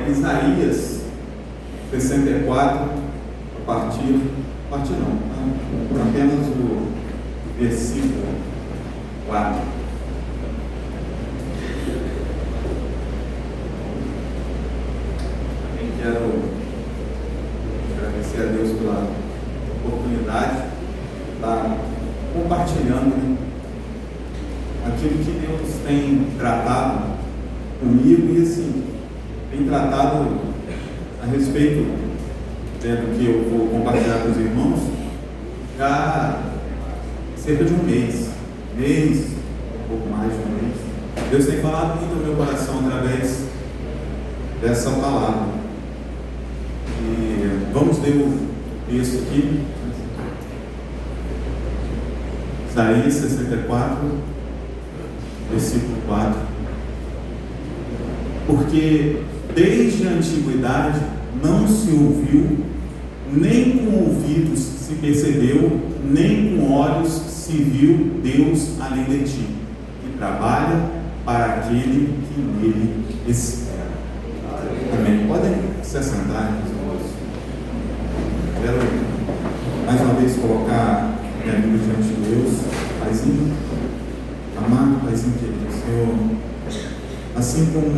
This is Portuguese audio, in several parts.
Isaías 64, apenas o versículo 4. Também quero agradecer a Deus pela oportunidade de estar compartilhando aquilo que Deus tem tratado comigo e assim, tem tratado a respeito do que eu vou compartilhar com os irmãos já cerca de um mês, um pouco mais de um mês. Deus tem falado muito no meu coração através dessa palavra. E vamos ler o texto aqui, Isaías 64, versículo 4. Porque desde a antiguidade não se ouviu, nem com ouvidos se percebeu, nem com olhos se viu Deus além de ti, que trabalha para aquele que nele espera. Amém. Podem se assentar, meus irmãos. Quero mais uma vez colocar minha vida diante de Deus. Paizinho, amado Paizinho querido, Senhor, assim como o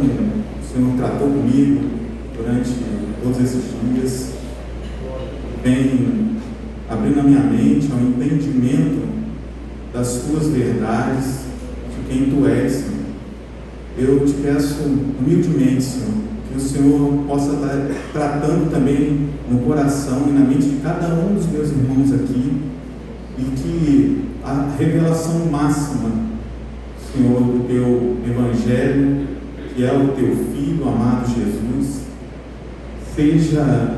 Senhor tratou comigo durante todos esses dias, vem abrindo a minha mente ao entendimento das tuas verdades, de quem tu és, Senhor. Eu te peço humildemente, Senhor, que o Senhor possa estar tratando também no coração e na mente de cada um dos meus irmãos aqui, e que a revelação máxima, Senhor, do teu Evangelho, que é o teu Filho amado Jesus, seja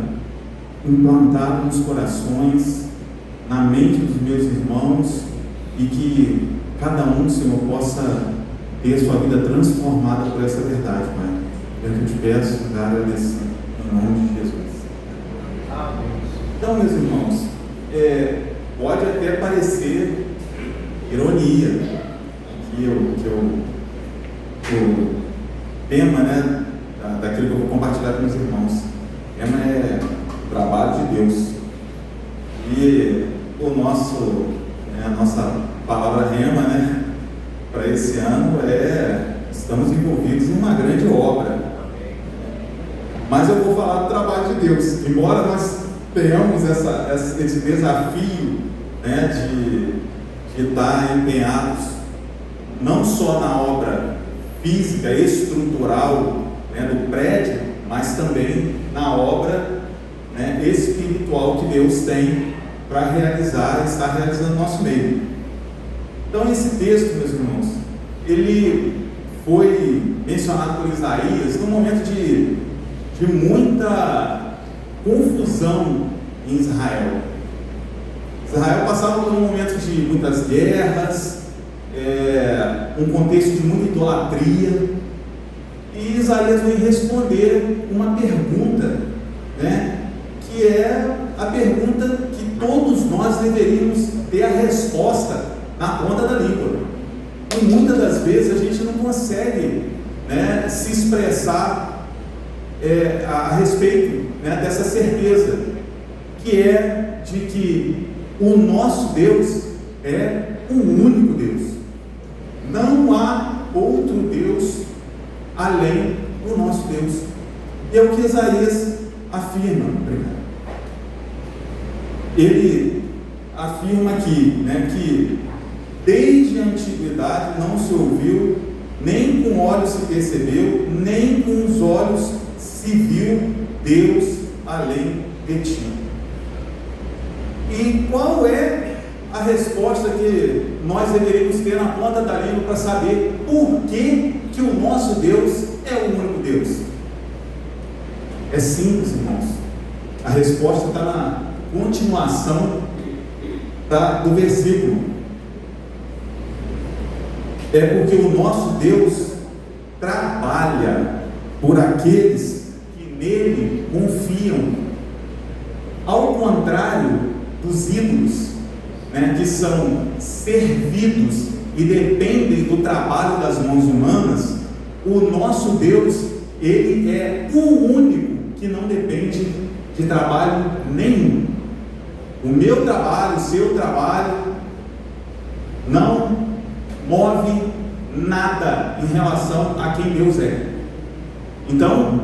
implantado nos corações, na mente dos meus irmãos, e que cada um, Senhor, possa ter sua vida transformada por essa verdade, Pai. Eu te peço, agradecido, em nome de Jesus. Então, meus irmãos, pode até parecer ironia que o tema, né, daquilo que eu vou compartilhar com os irmãos. O tema é o trabalho de Deus. E a nossa palavra rema, né, para esse ano estamos envolvidos em uma grande obra. Mas eu vou falar do trabalho de Deus. Embora nós tenhamos esse desafio, né, de estar empenhados não só na obra física, estrutural, né, do prédio, mas também na obra, né, espiritual que Deus tem para estar realizando no nosso meio. Então, esse texto, meus irmãos, ele foi mencionado por Isaías num momento de muita confusão em Israel. Israel passava por um momento de muitas guerras, um contexto de muita idolatria, e Isaías vem responder uma pergunta, né, que é a pergunta que todos nós deveríamos ter a resposta na ponta da língua. E muitas das vezes a gente não consegue, né, se expressar a respeito, né, dessa certeza, que é de que o nosso Deus é o único Deus. Não há outro Deus além do nosso Deus. E é o que Isaías afirma. Ele afirma aqui, né, que desde a antiguidade não se ouviu, nem com olhos se percebeu, nem com os olhos se viu Deus além de ti. E qual é a resposta que nós deveríamos ter na ponta da língua para saber por que o nosso Deus é o único Deus? É simples, irmãos. A resposta está na continuação do versículo. É porque o nosso Deus trabalha por aqueles que nele confiam. Ao contrário dos ídolos, né, que são servidos e dependem do trabalho das mãos humanas, o nosso Deus, ele é o único que não depende de trabalho nenhum. O meu trabalho, o seu trabalho, não move nada em relação a quem Deus é. Então,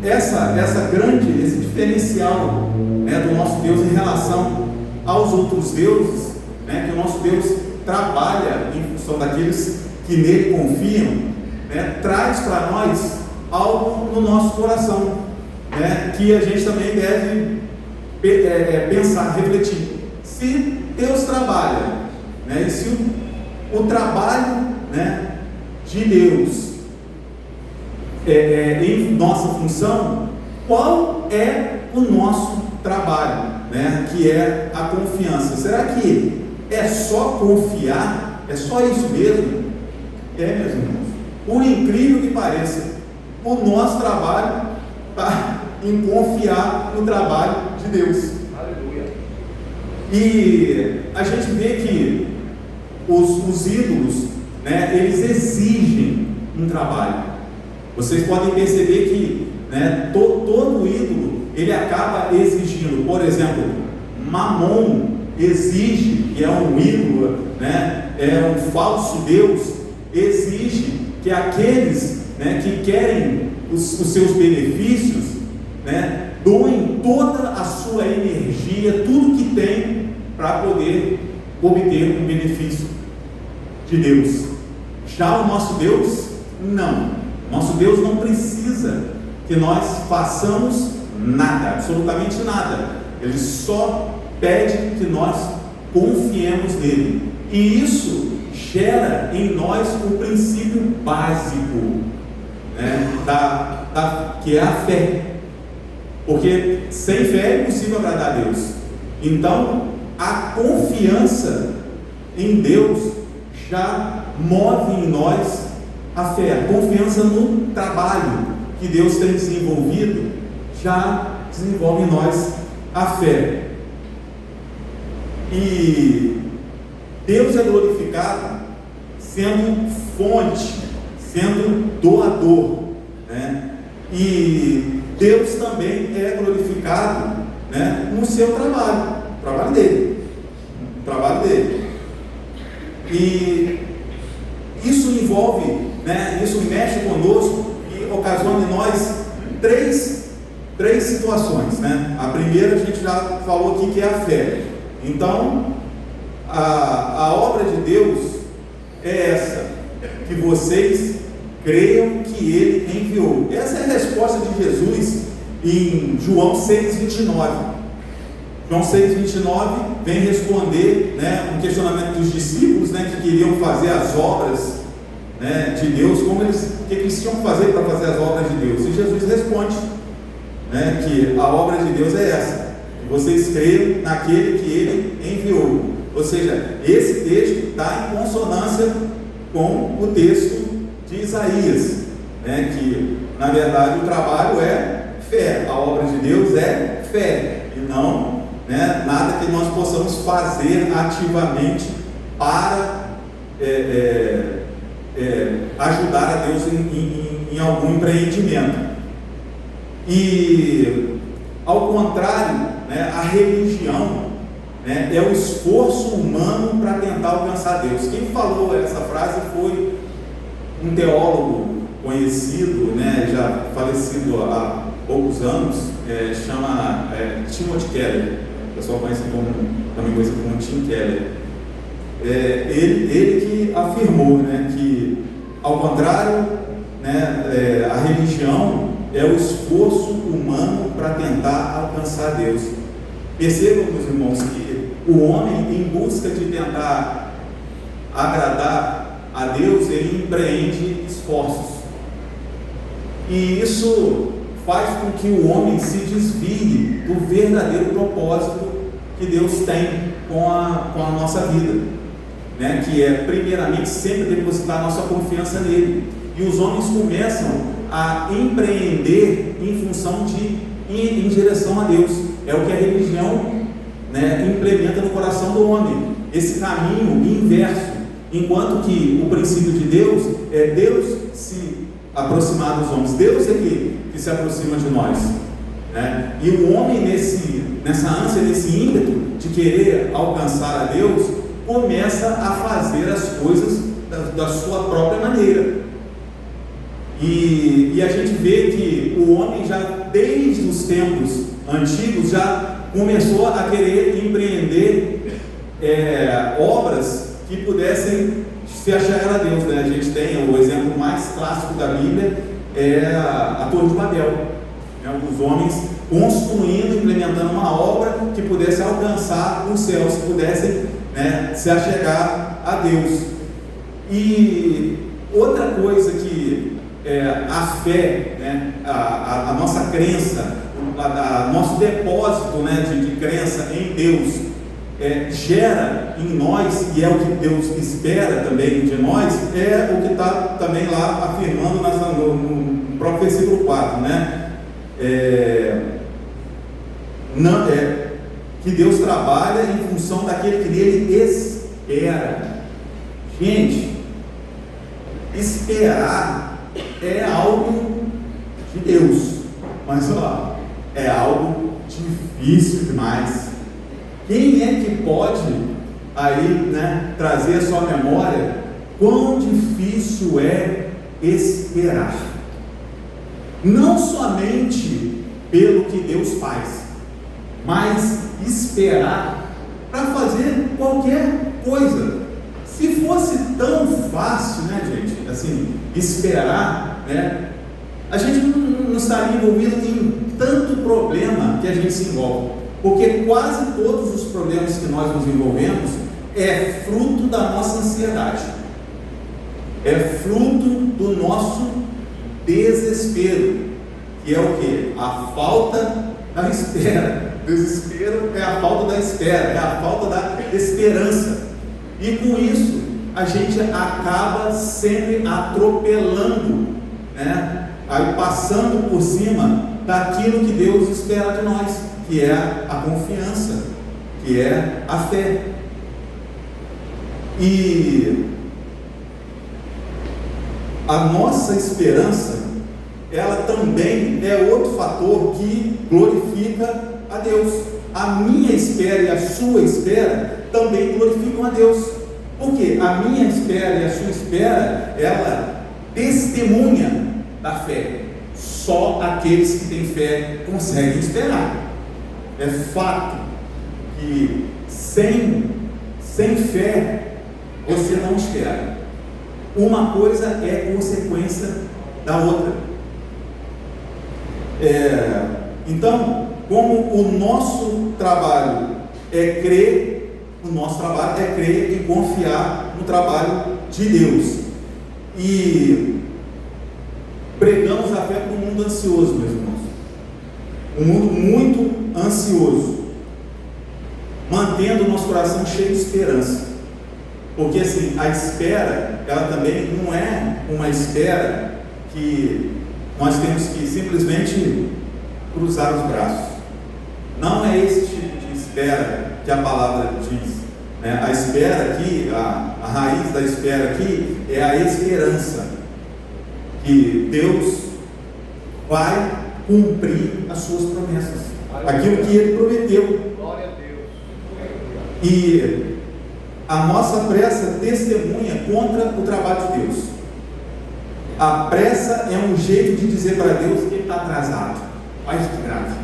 esse diferencial, né, do nosso Deus em relação aos outros deuses, né, que o nosso Deus trabalha em função daqueles que nele confiam, né, traz para nós algo no nosso coração, né, que a gente também deve pensar, refletir. Se Deus trabalha, né, e se o trabalho, né, de Deus em nossa função, qual é o nosso trabalho, né, que é a confiança? Será que é só confiar? É só isso mesmo? Meus irmãos, por incrível que pareça, o nosso trabalho está em confiar no trabalho de Deus. Aleluia. E a gente vê que os ídolos, né, eles exigem um trabalho. Vocês podem perceber que, né, todo ídolo, ele acaba exigindo. Por exemplo, Mamon exige, que é um ídolo, né, é um falso Deus, exige que aqueles, né, que querem os seus benefícios, né, doem toda a sua energia, tudo que tem, para poder obter um benefício de Deus. Já o nosso Deus, não. Nosso Deus não precisa que nós façamos nada, absolutamente nada. Ele só pede que nós confiemos nele. E isso gera em nós o princípio básico, né, que é a fé. Porque sem fé é impossível agradar a Deus. Então, a confiança em Deus já move em nós a fé. A confiança no trabalho que Deus tem desenvolvido já desenvolve em nós a fé. E Deus é glorificado sendo fonte, sendo doador, né? E Deus também é glorificado, né, no seu trabalho, o trabalho dele. E isso envolve, né, isso mexe conosco e ocasiona em nós três situações, né? A primeira a gente já falou aqui, que é a fé. Então, a obra de Deus é essa, que vocês creiam que Ele enviou. Essa é a resposta de Jesus em João 6,29. João 6,29 vem responder, né, um questionamento dos discípulos, né, que queriam fazer as obras, né, de Deus, o que eles tinham que fazer para fazer as obras de Deus. E Jesus responde, né, que a obra de Deus é essa, que vocês creiam naquele que Ele enviou. Ou seja, esse texto está em consonância com o texto de Isaías, né, que na verdade o trabalho é fé, a obra de Deus é fé, e não, né, nada que nós possamos fazer ativamente para ajudar a Deus em algum empreendimento. E ao contrário, né, a religião, né, é o esforço humano para tentar alcançar Deus. Quem falou essa frase foi um teólogo conhecido, né, já falecido há poucos anos, chama Timothy Keller. O pessoal conhece também conhecido como Tim Keller. Ele que afirmou, né, que ao contrário, né, a religião é o esforço humano para tentar alcançar Deus. Percebam, meus irmãos, que o homem, em busca de tentar agradar a Deus, ele empreende esforços, e isso faz com que o homem se desvie do verdadeiro propósito que Deus tem com a nossa vida, né? Que é, primeiramente, sempre depositar a nossa confiança nele. E os homens começam a empreender em função de ir em direção a Deus. É o que a religião, né, implementa no coração do homem, esse caminho inverso. Enquanto que o princípio de Deus é Deus se aproximar dos homens. Deus é que se aproxima de nós, né? E o homem, nessa ânsia, nesse ímpeto de querer alcançar a Deus, começa a fazer as coisas da sua própria maneira. E a gente vê que o homem já desde os tempos antigos já começou a querer empreender obras que pudessem se achegar a Deus, né? A gente tem o exemplo mais clássico da Bíblia, a Torre de Babel, né? Os homens construindo, implementando uma obra que pudesse alcançar os céus, que pudessem, né, se achegar a Deus. E outra coisa que a fé, né, a nossa crença, nosso depósito, né, de crença em Deus, gera em nós, e é o que Deus espera também de nós, é o que está também lá afirmando no próprio versículo 4, né? Que Deus trabalha em função daquele que nele espera. Gente, esperar é algo de Deus, mas é algo difícil demais. Quem é que pode aí, né, trazer a sua memória quão difícil é esperar? Não somente pelo que Deus faz, mas esperar para fazer qualquer coisa. Se fosse tão fácil, né, gente, assim, esperar, né, a gente não estaria envolvido em tanto problema que a gente se envolve. Porque quase todos os problemas que nós nos envolvemos é fruto da nossa ansiedade, é fruto do nosso desespero, que é o que? A falta da espera. Desespero é a falta da espera, é a falta da esperança. E com isso a gente acaba sempre atropelando, né? Aí passando por cima daquilo que Deus espera de nós, que é a confiança, que é a fé. E a nossa esperança, ela também é outro fator que glorifica a Deus. A minha espera e a sua espera também glorificam a Deus. Porque a minha espera e a sua espera, ela testemunha da fé. Só aqueles que têm fé conseguem esperar. É fato que sem fé você não espera. Uma coisa é consequência da outra. Então, como o nosso trabalho é crer, o nosso trabalho é crer e confiar no trabalho de Deus. E pregamos a fé para um mundo ansioso, meus irmãos. Um mundo muito ansioso, mantendo o nosso coração cheio de esperança. Porque assim, a espera, ela também não é uma espera que nós temos que simplesmente cruzar os braços. Não é esse tipo de espera que a palavra diz, né? A espera aqui, a raiz da espera aqui é a esperança que Deus vai cumprir as suas promessas, aquilo que Ele prometeu. Glória a Deus. E a nossa pressa testemunha contra o trabalho de Deus. A pressa é um jeito de dizer para Deus que Ele está atrasado. Olha que grave.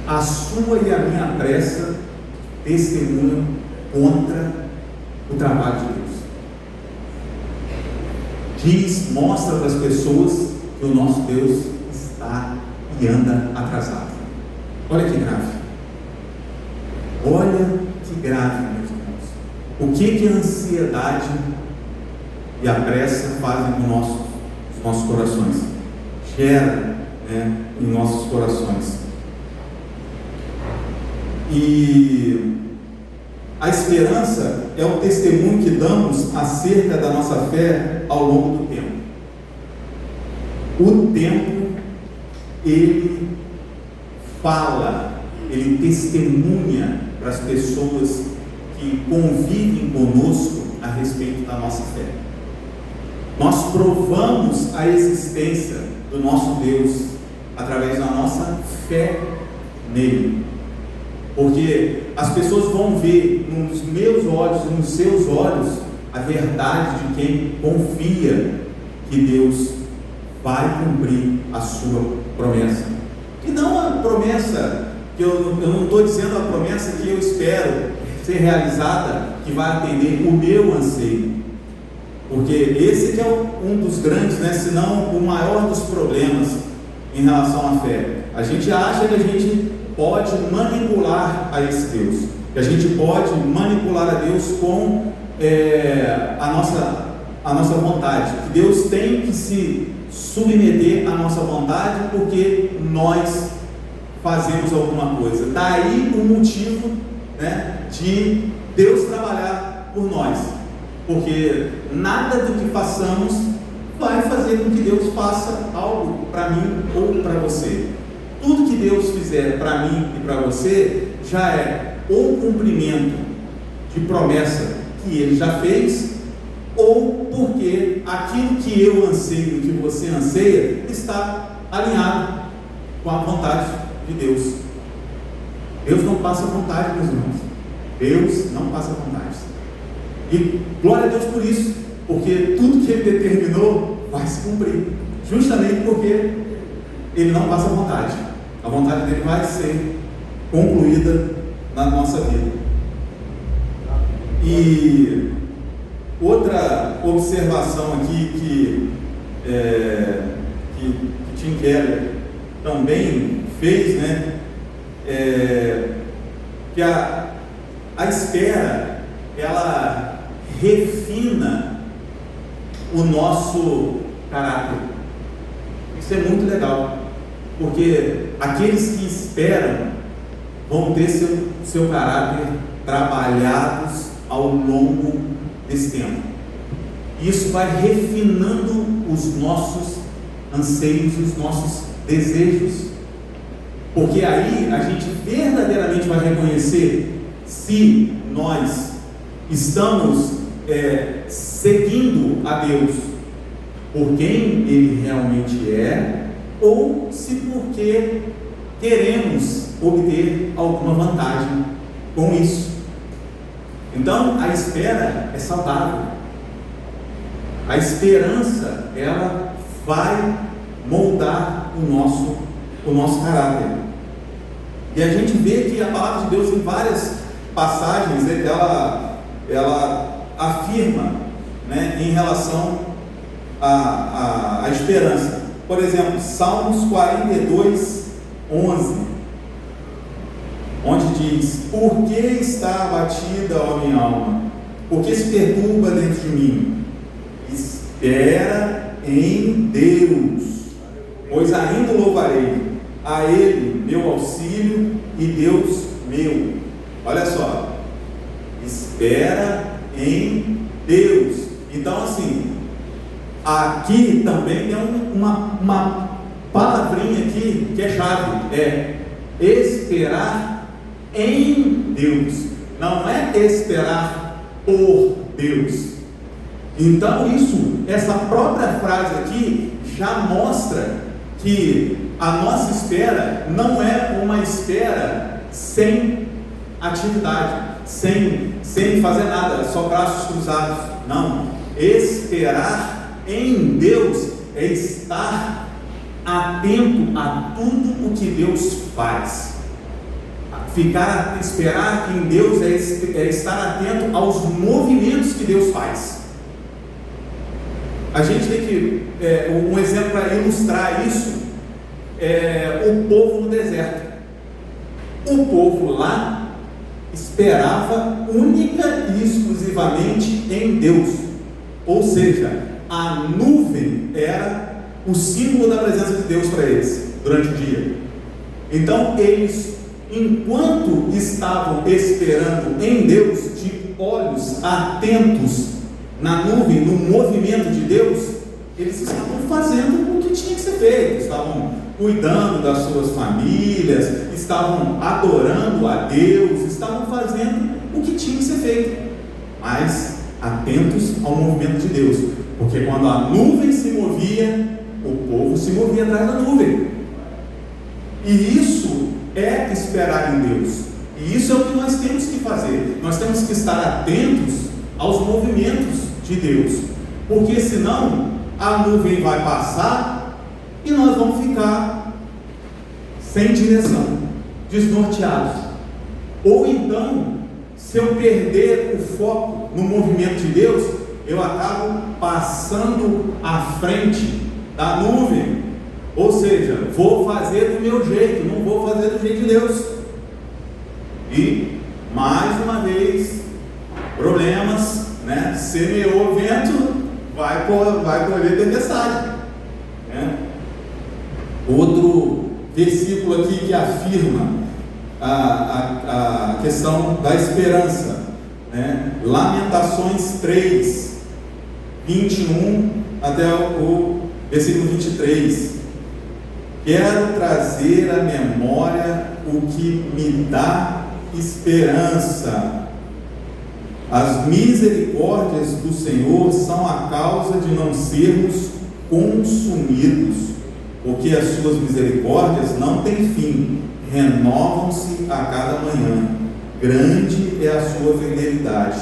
A sua e a minha pressa testemunham contra o trabalho de Deus. Mostra para as pessoas que o nosso Deus está e anda atrasado. Olha que grave. Olha que grave, meus irmãos. O que a ansiedade e a pressa fazem com os nossos corações? Gera, né, em nossos corações. E a esperança é o testemunho que damos acerca da nossa fé ao longo do tempo. O tempo, ele fala, ele testemunha para as pessoas que convivem conosco a respeito da nossa fé. Nós provamos a existência do nosso Deus através da nossa fé nele. Porque as pessoas vão ver nos meus olhos, nos seus olhos, a verdade de quem confia que Deus vai cumprir a sua promessa. E não a promessa, que eu não estou dizendo a promessa que eu espero ser realizada, que vai atender o meu anseio. Porque esse que é um dos grandes, se não o maior dos problemas em relação à fé. A gente acha que a gente pode manipular a esse Deus, que a gente pode manipular a Deus com a nossa vontade, que Deus tem que se submeter à nossa vontade porque nós fazemos alguma coisa. Daí o motivo, de Deus trabalhar por nós, porque nada do que façamos vai fazer com que Deus faça algo para mim ou para você. Tudo que Deus fizer para mim e para você já é ou cumprimento de promessa que Ele já fez, ou porque aquilo que eu anseio, que você anseia, está alinhado com a vontade de Deus. Deus não passa vontade, meus irmãos. Deus não passa vontade. E glória a Deus por isso, porque tudo que Ele determinou vai se cumprir, justamente porque Ele não passa vontade. A vontade dele vai ser concluída na nossa vida. E outra observação aqui que Tim Keller também fez, que a espera, ela refina o nosso caráter. Isso é muito legal, porque aqueles que esperam vão ter seu caráter trabalhados ao longo desse tempo. Isso vai refinando os nossos anseios, os nossos desejos, porque aí a gente verdadeiramente vai reconhecer se nós estamos seguindo a Deus por quem Ele realmente é, ou se porque queremos obter alguma vantagem com isso. Então a espera é saudável. A esperança, ela vai moldar o nosso caráter. E a gente vê que a palavra de Deus, em várias passagens, ela afirma, em relação à esperança. Por exemplo, Salmos 42, 11, onde diz: por que está abatida, ó minha alma? Por que se perturba dentro de mim? Espera em Deus, pois ainda louvarei a Ele, meu auxílio e Deus meu. Olha só, espera em Deus. Então, assim, aqui também tem uma palavrinha aqui que é chave, é esperar em Deus, não é esperar por Deus. Então essa própria frase aqui já mostra que a nossa espera não é uma espera sem atividade, sem fazer nada, só braços cruzados. Não, esperar em Deus é estar atento a tudo o que Deus faz. Esperar em Deus é estar atento aos movimentos que Deus faz. A gente tem que, um exemplo para ilustrar isso, o povo no deserto. O povo lá esperava única e exclusivamente em Deus, ou seja, a nuvem era o símbolo da presença de Deus para eles durante o dia. Então eles, enquanto estavam esperando em Deus, de olhos atentos na nuvem, no movimento de Deus, eles estavam fazendo o que tinha que ser feito, estavam cuidando das suas famílias, estavam adorando a Deus, estavam fazendo o que tinha que ser feito. Mas atentos ao movimento de Deus, porque quando a nuvem se movia, o povo se movia atrás da nuvem. E isso é esperar em Deus, e isso é o que nós temos que fazer. Nós temos que estar atentos aos movimentos de Deus, porque senão a nuvem vai passar e nós vamos ficar sem direção, desnorteados. Ou então, se eu perder o foco no movimento de Deus, eu acabo passando à frente da nuvem, ou seja, vou fazer do meu jeito, não vou fazer do jeito de Deus. E mais uma vez, problemas, né? Semeou vento, vai colher tempestade, né? Outro versículo aqui que afirma a questão da esperança, né? Lamentações 3, 21 até o versículo 23. Quero trazer à memória o que me dá esperança. As misericórdias do Senhor são a causa de não sermos consumidos, porque as suas misericórdias não têm fim, renovam-se a cada manhã. Grande é a sua fidelidade.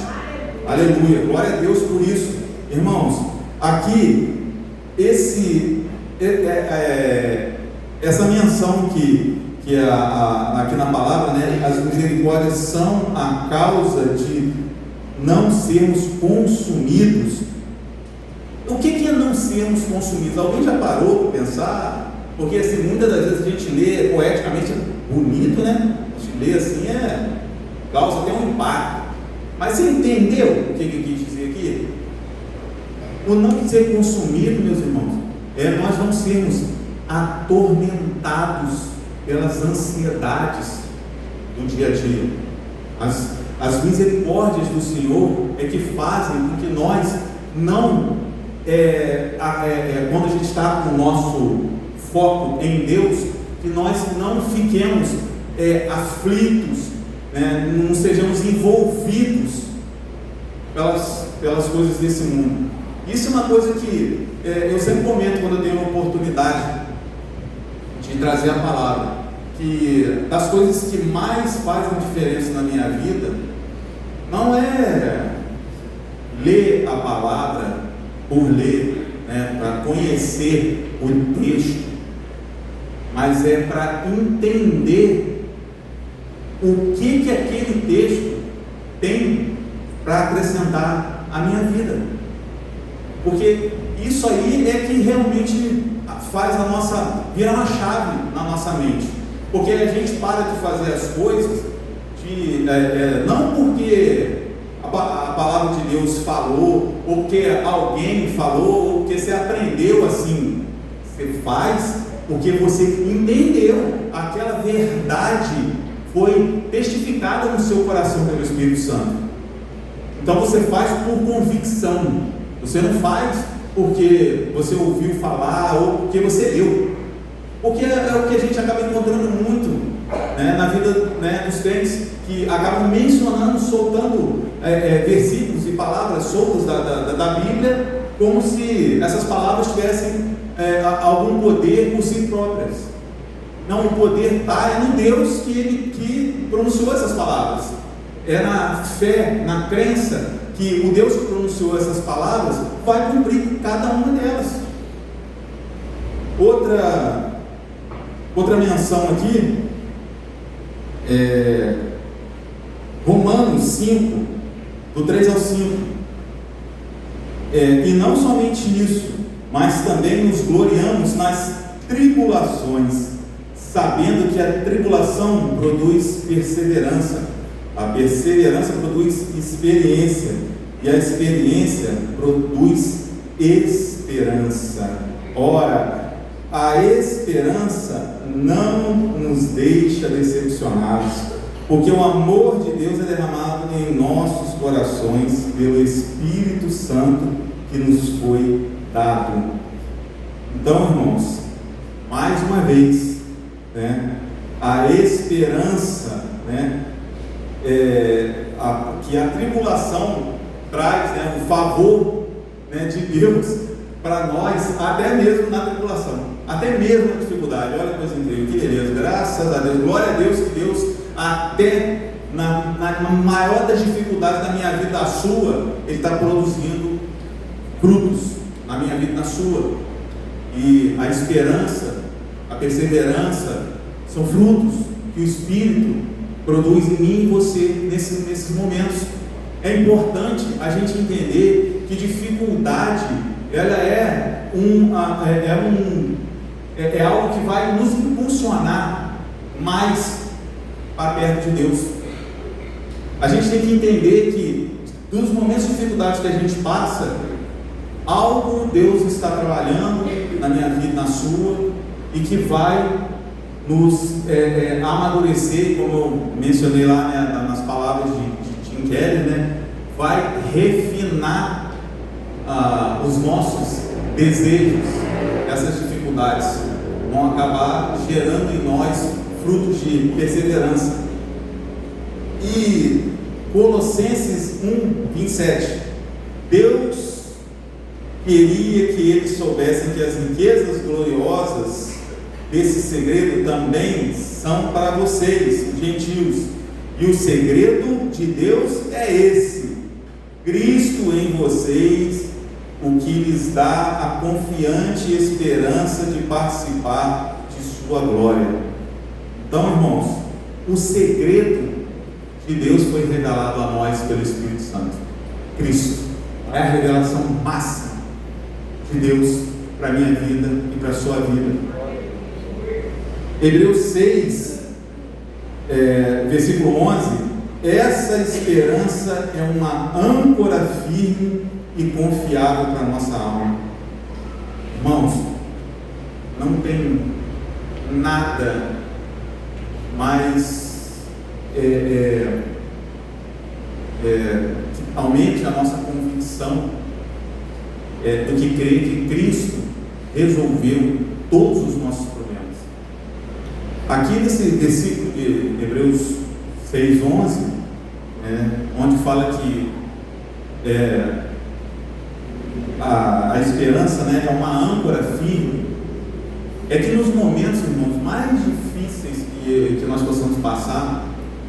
Aleluia, glória a Deus por isso. Irmãos, aqui essa menção que aqui na palavra, né, as misericórdias são a causa de não sermos consumidos. O que é não sermos consumidos? Alguém já parou para pensar? Porque assim, muitas das vezes a gente lê poeticamente bonito, né? A gente lê assim, causa até um impacto. Mas você entendeu o que ele quis dizer aqui? O não ser consumido, meus irmãos, nós não sermos atormentados pelas ansiedades do dia a dia. As misericórdias do Senhor é que fazem com que nós não, quando a gente está com o nosso foco em Deus, que nós não fiquemos aflitos, né? Não sejamos envolvidos pelas coisas desse mundo. Isso é uma coisa que eu sempre comento quando eu tenho a oportunidade de trazer a palavra, que das coisas que mais fazem diferença na minha vida não é ler a palavra por ler, né, para conhecer o texto, mas é para entender o que aquele texto tem para acrescentar à minha vida, porque isso aí é que realmente faz vira uma chave na nossa mente, porque a gente para de fazer as coisas não porque a palavra de Deus falou, ou porque alguém falou, ou porque você aprendeu assim. Você faz porque você entendeu, aquela verdade foi testificada no seu coração pelo Espírito Santo. Então você faz por convicção, você não faz porque você ouviu falar ou porque você leu, porque é o que a gente acaba encontrando muito, né, na vida, né, dos crentes, que acabam mencionando, soltando versículos e palavras soltas da Bíblia, como se essas palavras tivessem algum poder por si próprias. Não, o poder está no Deus que pronunciou essas palavras. É na fé, na crença que o Deus que pronunciou essas palavras vai cumprir cada uma delas. Outra menção aqui Romanos 5, do 3 ao 5. E não somente isso, mas também nos gloriamos nas tribulações, sabendo que a tribulação produz perseverança, a perseverança produz experiência, e a experiência produz esperança. Ora, a esperança não nos deixa decepcionados, porque o amor de Deus é derramado em nossos corações pelo Espírito Santo que nos foi dado. Então, irmãos, mais uma vez, né, a esperança, né, que a tribulação traz, né, o favor, né, de Deus para nós, até mesmo na tribulação, até mesmo na dificuldade. Olha que coisa incrível, que beleza, graças a Deus, glória a Deus, que Deus até na maior das dificuldades da minha vida, a sua, Ele está produzindo frutos na minha vida e na sua. E a esperança, a perseverança são frutos que o Espírito produz em mim e você nesses momentos. É importante a gente entender que dificuldade ela é algo que vai nos impulsionar mais para perto de Deus. A gente tem que entender que dos momentos de dificuldades que a gente passa, algo Deus está trabalhando na minha vida, na sua, e que vai nos amadurecer, como eu mencionei lá, né, nas palavras de Tim Keller, né, vai refinar os nossos desejos. Essas dificuldades vão acabar gerando em nós frutos de perseverança. E Colossenses 1:27, Deus queria que eles soubessem que as riquezas gloriosas desse segredo também são para vocês, os gentios, e o segredo de Deus é esse: Cristo em vocês, o que lhes dá a confiante esperança de participar de sua glória. Então, irmãos, o segredo de Deus foi revelado a nós pelo Espírito Santo. Cristo é a revelação máxima de Deus para a minha vida e para a sua vida. Hebreus 6, versículo 11: essa esperança é uma âncora firme e confiável para a nossa alma. Irmãos, não tem nada mais que aumente a nossa convicção do que crer que Cristo resolveu todos os nossos problemas. Aqui nesse versículo de Hebreus 6:11, onde fala que a esperança, né, é uma âncora firme, é que nos momentos, irmãos, mais difíceis que nós possamos passar,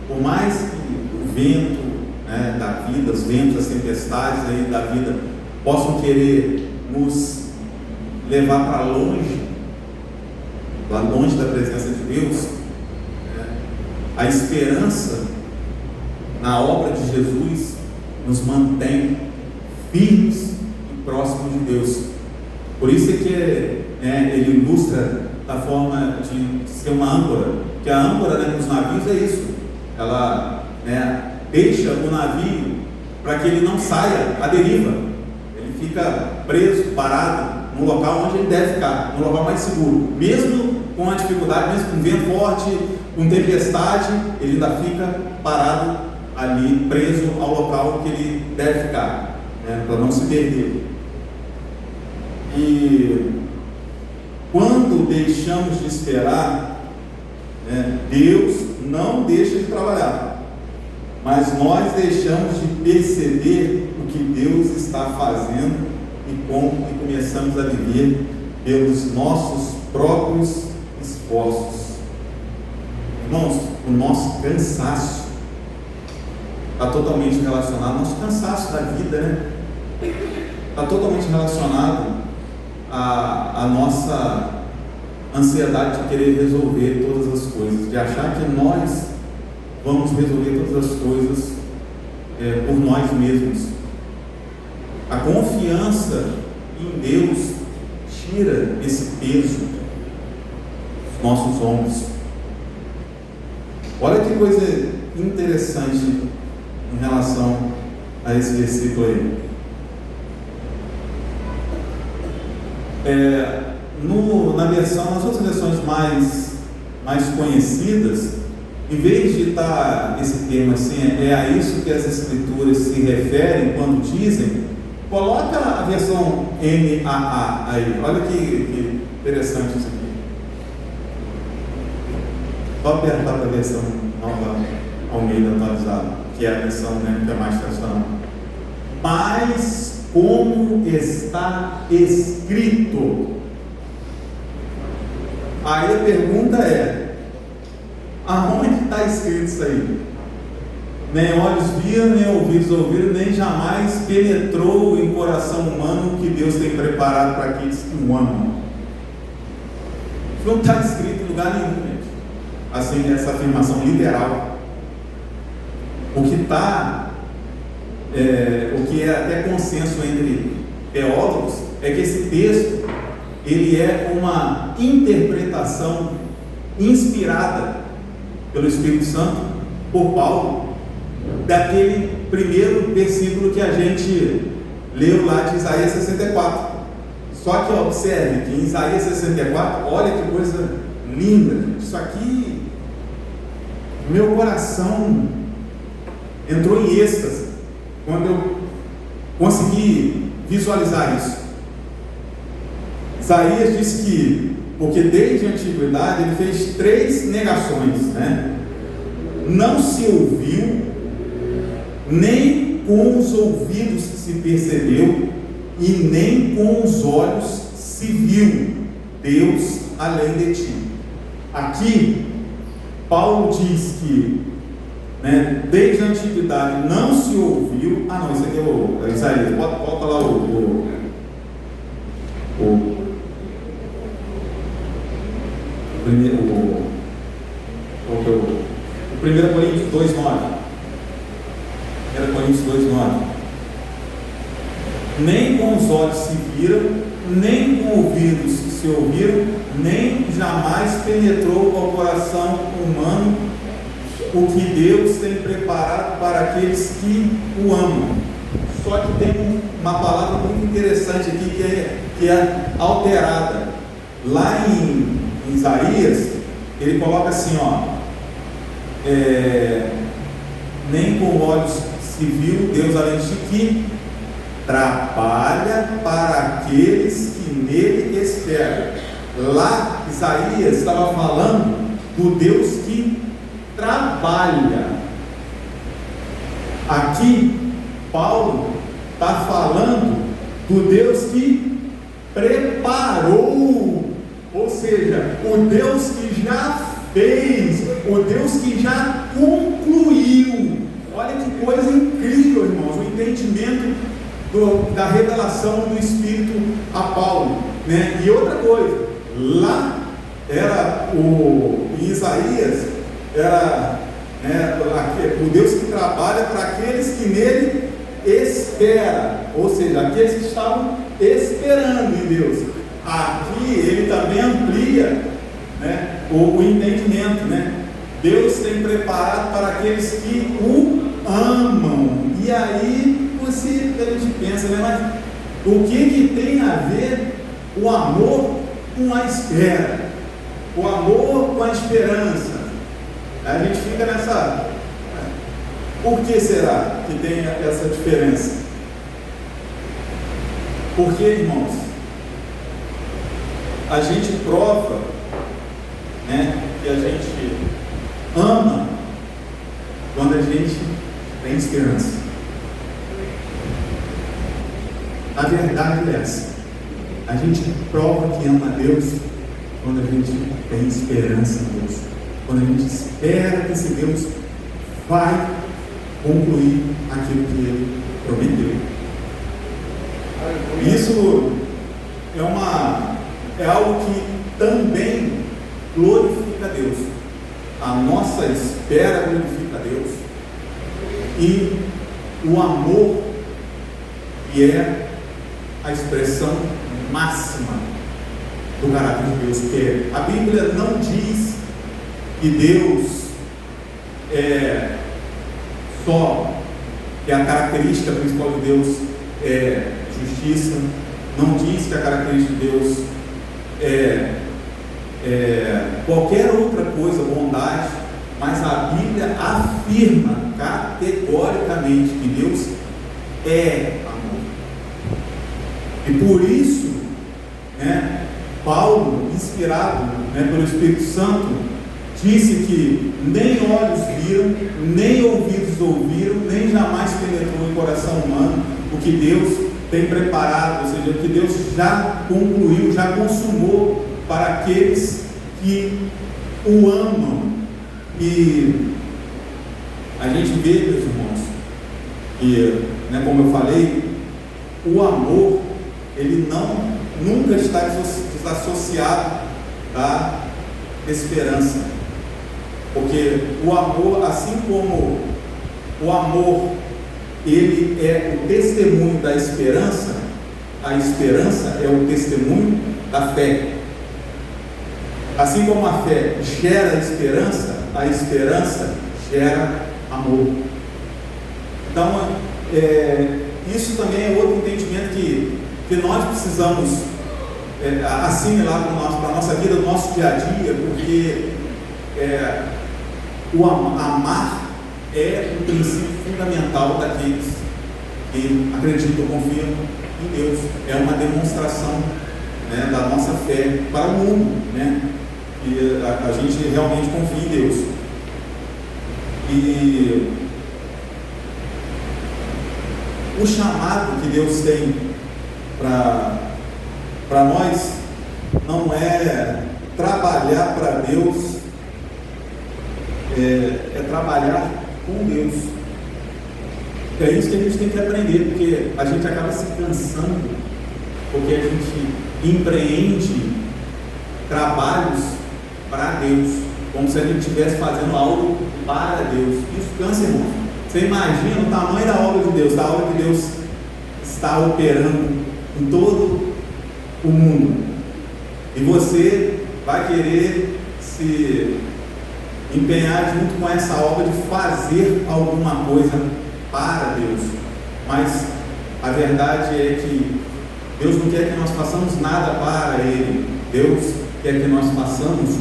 por mais que o vento, né, da vida, os ventos, as tempestades aí da vida possam querer nos levar para longe da presença de Deus, a esperança na obra de Jesus nos mantém firmes e próximos de Deus. Por isso é que ele ilustra da forma de ser uma âncora, que a âncora, né, nos navios é isso, ela, né, deixa o navio para que ele não saia à deriva, ele fica preso, parado no local onde ele deve ficar, no local mais seguro, mesmo com a dificuldade, mesmo com vento forte, com tempestade, ele ainda fica parado ali, preso ao local que ele deve ficar, né, para não se perder. E quando deixamos de esperar, né, Deus não deixa de trabalhar, mas nós deixamos de perceber o que Deus está fazendo e começamos a viver pelos nossos próprios esforços. Irmãos, o nosso cansaço está totalmente relacionado, nosso cansaço da vida, né? Está totalmente relacionado à nossa ansiedade de querer resolver todas as coisas, de achar que nós vamos resolver todas as coisas por nós mesmos. A confiança em Deus tira esse peso dos nossos ombros. Olha que coisa interessante em relação a esse versículo aí. Nas outras versões mais conhecidas, em vez de estar esse termo assim, é a isso que as Escrituras se referem quando dizem, coloca a versão NAA aí, olha que interessante isso aqui. Só apertar para a versão Nova Almeida atualizada, que é a versão, né, que é mais tradicional. mas como está escrito. Aí a pergunta é: aonde está escrito isso aí? Nem olhos viram, nem ouvidos ouviram, nem jamais penetrou em coração humano o que Deus tem preparado para aqueles que o amam. Não está escrito em lugar nenhum, gente. Assim, essa afirmação literal. O que está, o que é até consenso entre teólogos, é que esse texto, ele é uma interpretação inspirada pelo Espírito Santo por Paulo, daquele primeiro versículo que a gente leu lá de Isaías 64. Só que observe que em Isaías 64, olha que coisa linda, gente. Isso aqui, meu coração entrou em êxtase quando eu consegui visualizar isso. Isaías disse que, porque desde a antiguidade ele fez 3 negações, né? Não se ouviu, nem com os ouvidos se percebeu, e nem com os olhos se viu Deus além de ti. Aqui, Paulo diz que, né, desde a antiguidade não se ouviu. Não, isso aqui é o Isaías. Volta lá o 1 Coríntios 2,9. 1 Coríntios 2,9. Nem com os olhos se viram, nem com ouvidos se ouviram, nem jamais penetrou ao coração humano o que Deus tem preparado para aqueles que o amam. Só que tem uma palavra muito interessante aqui que é alterada. Lá em Isaías, ele coloca assim, nem com olhos se viu Deus além de ti, que trabalha para aqueles que nele esperam. Lá Isaías estava falando do Deus que trabalha. Aqui Paulo está falando do Deus que preparou, ou seja, o Deus que já fez, o Deus que já concluiu. Olha que coisa incrível, irmãos, o entendimento da revelação do Espírito a Paulo, né? E outra coisa, lá era em Isaías era, né, o Deus que trabalha para aqueles que nele esperam, ou seja, aqueles que estavam esperando em Deus. Aqui ele também amplia, né, o entendimento, né? Deus tem preparado para aqueles que o amam. E aí a gente pensa, né, mas o que tem a ver o amor com a espera? O amor com a esperança? A gente fica nessa... Por que será que tem essa diferença? Porque, irmãos, a gente prova, né, que a gente ama quando a gente tem esperança. A verdade é essa: a gente prova que ama a Deus quando a gente tem esperança em Deus, quando a gente espera que esse Deus vai concluir aquilo que Ele prometeu. Isso é algo que também glorifica a Deus. A nossa espera glorifica a Deus, e o amor, que é a expressão máxima do caráter de Deus, que a Bíblia não diz que Deus que a característica principal de Deus é justiça, não diz que a característica de Deus é qualquer outra coisa, bondade, mas a Bíblia afirma categoricamente que Deus é amor. E por isso, né, Paulo, inspirado, né, pelo Espírito Santo, disse que nem olhos viram, nem ouvidos ouviram, nem jamais penetrou em coração humano o que Deus tem preparado, ou seja, o que Deus já concluiu, já consumou para aqueles que o amam. E a gente vê, meus irmãos, que, como eu falei, o amor, ele nunca está desassociado da esperança, porque o amor, assim como o amor, ele é o testemunho da esperança, a esperança é o testemunho da fé. Assim como a fé gera esperança, a esperança gera amor. Então, isso também é outro entendimento que nós precisamos assimilar para a nossa vida, no nosso dia a dia, porque o amar é um princípio fundamental daqueles que acreditam, confiam em Deus. É uma demonstração, da nossa fé para o mundo, e a gente realmente confia em Deus. E o chamado que Deus tem para nós não é trabalhar para Deus, é trabalhar com Deus. É isso que a gente tem que aprender, porque a gente acaba se cansando, porque a gente empreende trabalhos para Deus, como se a gente estivesse fazendo algo para Deus. Isso cansa, irmão. Você imagina o tamanho da obra de Deus, da obra que Deus está operando em todo o mundo, e você vai querer se empenhar junto com essa obra de fazer alguma coisa para Deus. Mas a verdade é que Deus não quer que nós façamos nada para Ele. Deus quer que nós façamos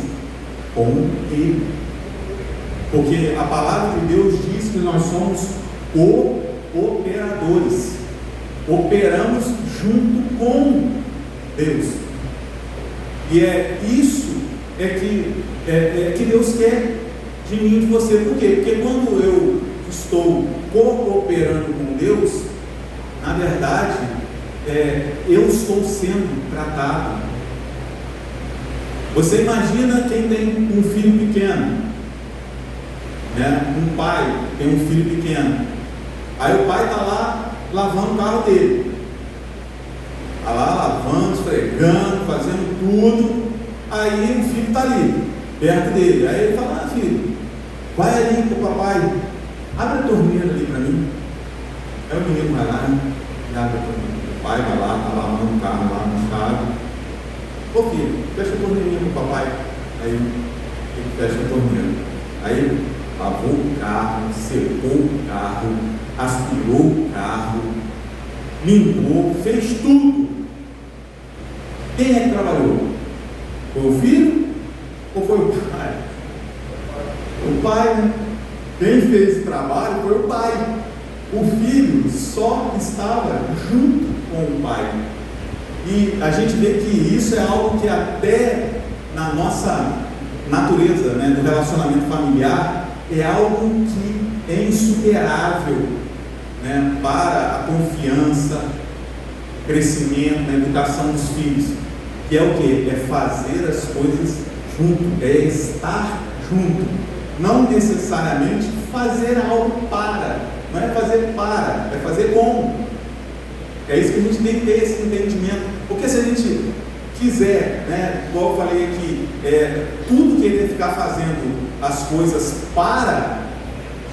com Ele, porque a palavra de Deus diz que nós somos cooperadores, operamos junto com Deus, e isso que Deus quer de mim e de você. Por quê? Porque quando eu estou cooperando com Deus, na verdade, eu estou sendo tratado. Você imagina quem tem um filho pequeno, um pai tem um filho pequeno, aí o pai está lá lavando o carro dele, está lá lavando, esfregando, fazendo tudo, aí o filho está ali, perto dele, aí ele fala: filho, vai ali para o papai, abre a torneira ali para mim. Aí o menino vai lá, e abre a torneira, o pai vai lá, está lavando o carro lá no estado. Ô filho, fecha a torneirinha para o papai. Aí ele fecha a torneira. Aí lavou o carro, secou o carro, aspirou o carro, limpou, fez tudo. Quem é que trabalhou? Foi o filho ou foi o pai? O pai, Quem fez esse trabalho foi o pai. O filho só estava junto com o pai. E a gente vê que isso é algo que até na nossa natureza, do relacionamento familiar, é algo que é insuperável, para a confiança, crescimento, na educação dos filhos, que é o quê? É fazer as coisas junto, é estar junto, não necessariamente fazer algo para, não é fazer para, é fazer com. É isso que a gente tem que ter, esse entendimento, porque se a gente quiser, igual eu falei aqui, tudo querer ficar fazendo as coisas para,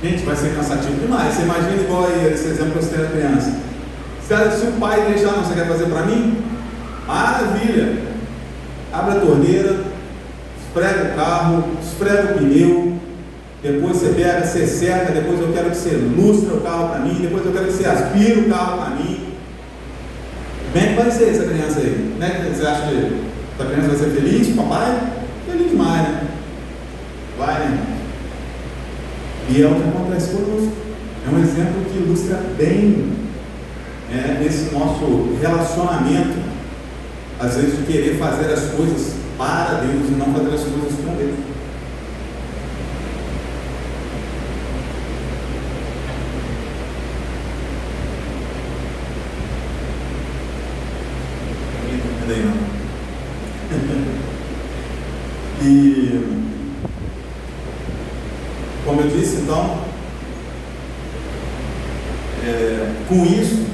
gente, vai ser cansativo demais. Você imagina igual aí, esse exemplo que eu citei da criança. Se o pai deixar, não, você quer fazer para mim? Maravilha! Abre a torneira, esfrega o carro, esfrega o pneu, depois você pega, você seca, depois eu quero que você lustre o carro para mim, depois eu quero que você aspire o carro para mim. Como é que vai ser essa criança aí? Você acha que essa criança vai ser feliz, papai? Feliz demais, né? Vai, E é o que acontece conosco. É um exemplo que ilustra bem esse nosso relacionamento, às vezes de querer fazer as coisas para Deus e não fazer as coisas com Deus. E, como eu disse, então, com isso,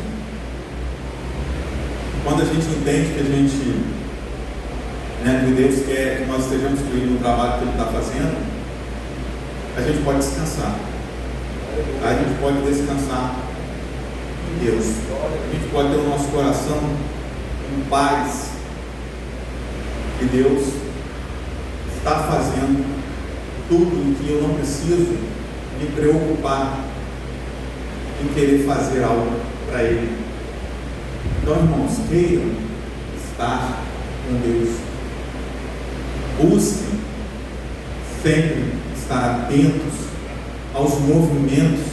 quando a gente entende que a gente, que Deus quer que nós estejamos com Ele no trabalho que Ele está fazendo, a gente pode descansar. A gente pode descansar em Deus. A gente pode ter o nosso coração em paz. E Deus está fazendo tudo o que eu não preciso me preocupar em querer fazer algo para Ele. Então, irmãos, queiram estar com Deus. Busquem sempre estar atentos aos movimentos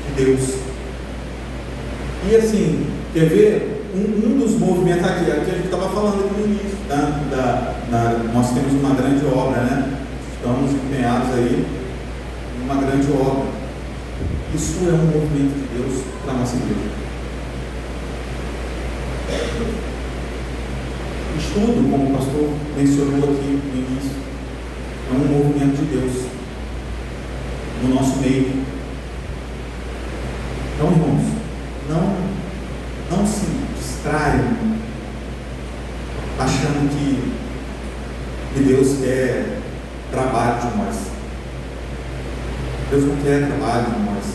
de Deus. E assim, quer ver? Um dos movimentos aqui a gente estava falando aqui no início, nós temos uma grande obra, né? Estamos empenhados aí em uma grande obra. Isso é um movimento de Deus para a nossa igreja. Estudo, como o pastor mencionou aqui no início, é um movimento de Deus no nosso meio. Então, irmãos, não se distraiam achando que Deus quer trabalho de nós. Deus não quer trabalho de nós.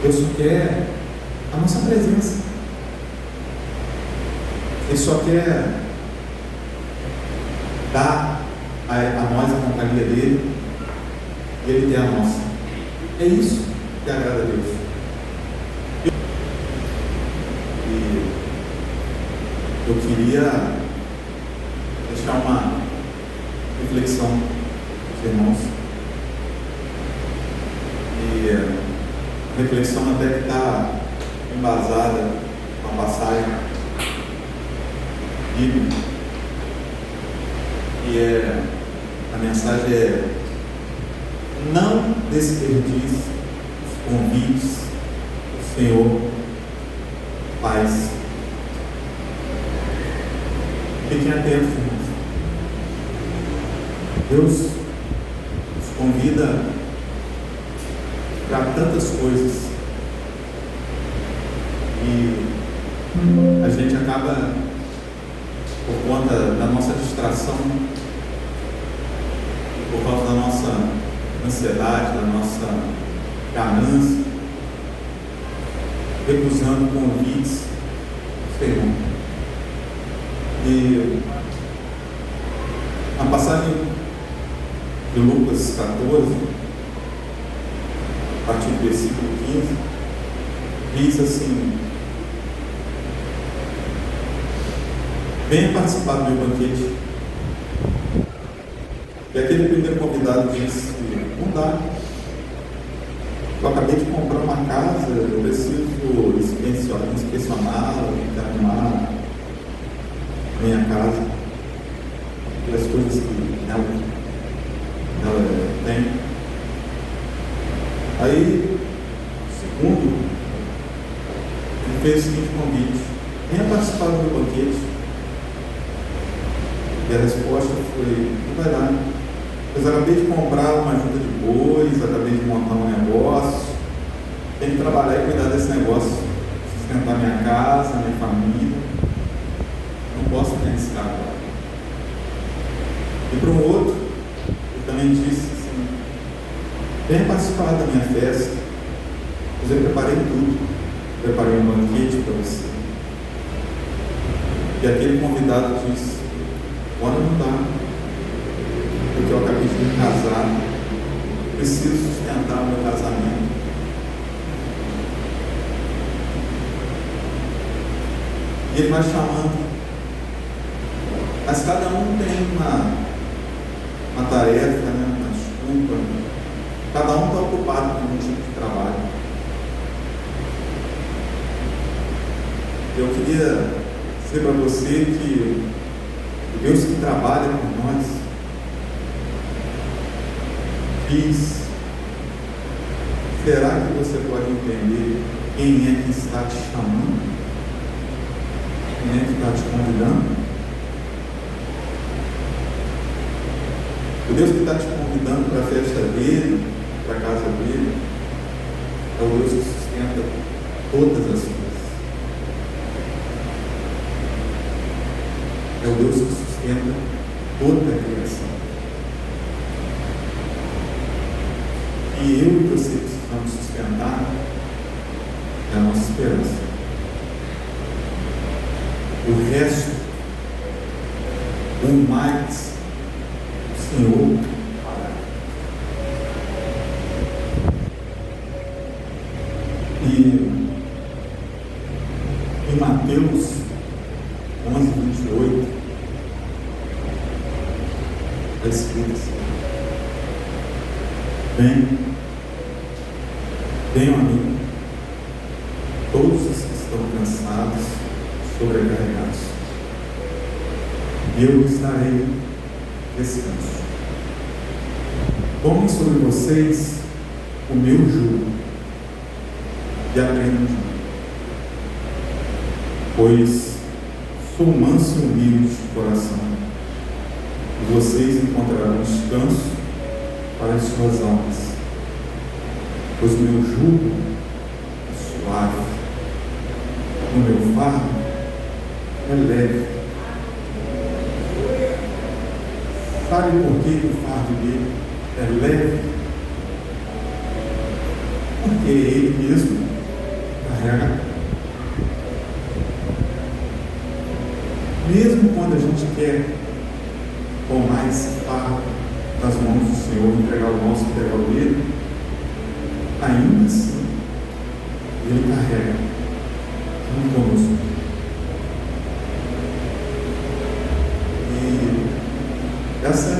Deus só quer a nossa presença. Ele só quer dar a nós a companhia dele e ele ter a nossa. É isso que agrada a Deus. E eu queria deixar uma reflexão com os irmãos. E a reflexão até que está embasada com a passagem bíblica. E a mensagem é: não desperdice os convites que o Senhor faz. Fiquem atentos, irmãos. Deus nos convida para tantas coisas e a gente acaba, por conta da nossa distração, por causa da nossa ansiedade, da nossa ganância, recusando convites do Senhor. E a passagem de Lucas 14, a partir do versículo 15, diz assim: venha participar do meu banquete. E aquele primeiro convidado disse: não dá, eu acabei de comprar uma casa, eu preciso inspecioná-la, arrumar a minha casa e as coisas que ela tem. Aí, segundo, ele fez o seguinte convite: venha participar do meu banquete. E a resposta foi: não vai dar. Pois acabei de comprar uma junta de bois, acabei de montar um negócio, tenho que trabalhar e cuidar desse negócio, sustentar minha casa, minha família, não posso me arriscar agora. E para um outro, eu também disse assim: venha participar da minha festa, pois eu preparei tudo, preparei um banquete para você. E aquele convidado disse: agora não dá, porque eu acabei de me casar, preciso sustentar o meu casamento. E ele vai chamando, mas cada um tem uma tarefa, uma desculpa, cada um está ocupado com um tipo de trabalho. Eu queria dizer para você que Deus que trabalha por nós diz: será que você pode entender quem é que está te chamando? Quem é que está te convidando? O Deus que está te convidando para a festa dele, para a casa dele, é o Deus que sustenta todas as coisas. É o Deus que sustenta toda a criação. E eu e você precisamos sustentar a nossa esperança. O resto, o mais, o Senhor fará. E em Mateus 11:28, está escrito assim: venham a mim, todos os que estão cansados, sobrecarregados, e eu lhes darei descanso. Tomem sobre vocês o meu jugo e aprendam de mim, pois sou manso e humilde de coração, e vocês encontrarão descanso para as suas almas, pois o meu jugo é suave, o meu fardo é leve. Sabe por que o fardo dele é leve? Porque ele mesmo carrega. Mesmo quando a gente quer tomar esse fardo das mãos do Senhor, entregar o nosso, entregar o dele, ainda assim ele carrega junto conosco. E essa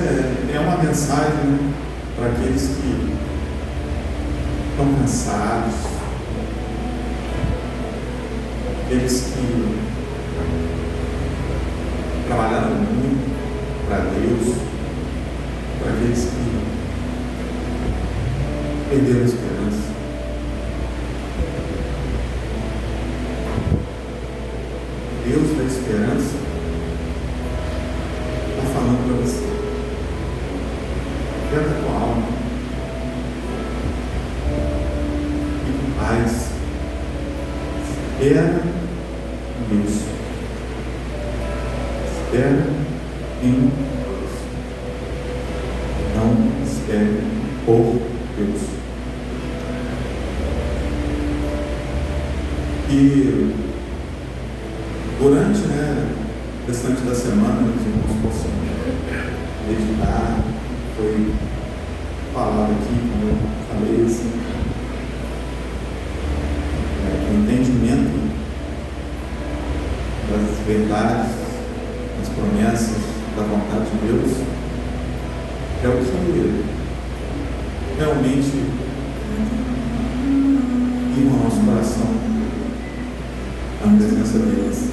é uma mensagem, né, para aqueles que estão cansados, aqueles que trabalharam muito para Deus, para aqueles que perderam a esperança. Deus da esperança está falando para você: pega a tua alma e com paz, espera em Deus, espera em Deus, não espere por Deus. E durante, o restante da semana, os irmãos possam meditar. Foi falado aqui, como eu falei, assim, o entendimento das verdades, das promessas, da vontade de Deus, é o que realmente irma o nosso coração na presença deles.